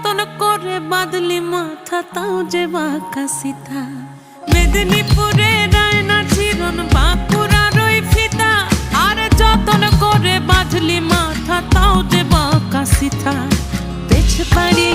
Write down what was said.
যতন করে বাঁধলি মাথা তাও যে বাঁকা সিথা। মেদিনীপুরে রায়না চিরন বাঁকুড়ার ওই ফিতা, আরে যতন করে বাঁধলি মাথা তাও যে বাঁকা সিথা। পেছ পাড়ি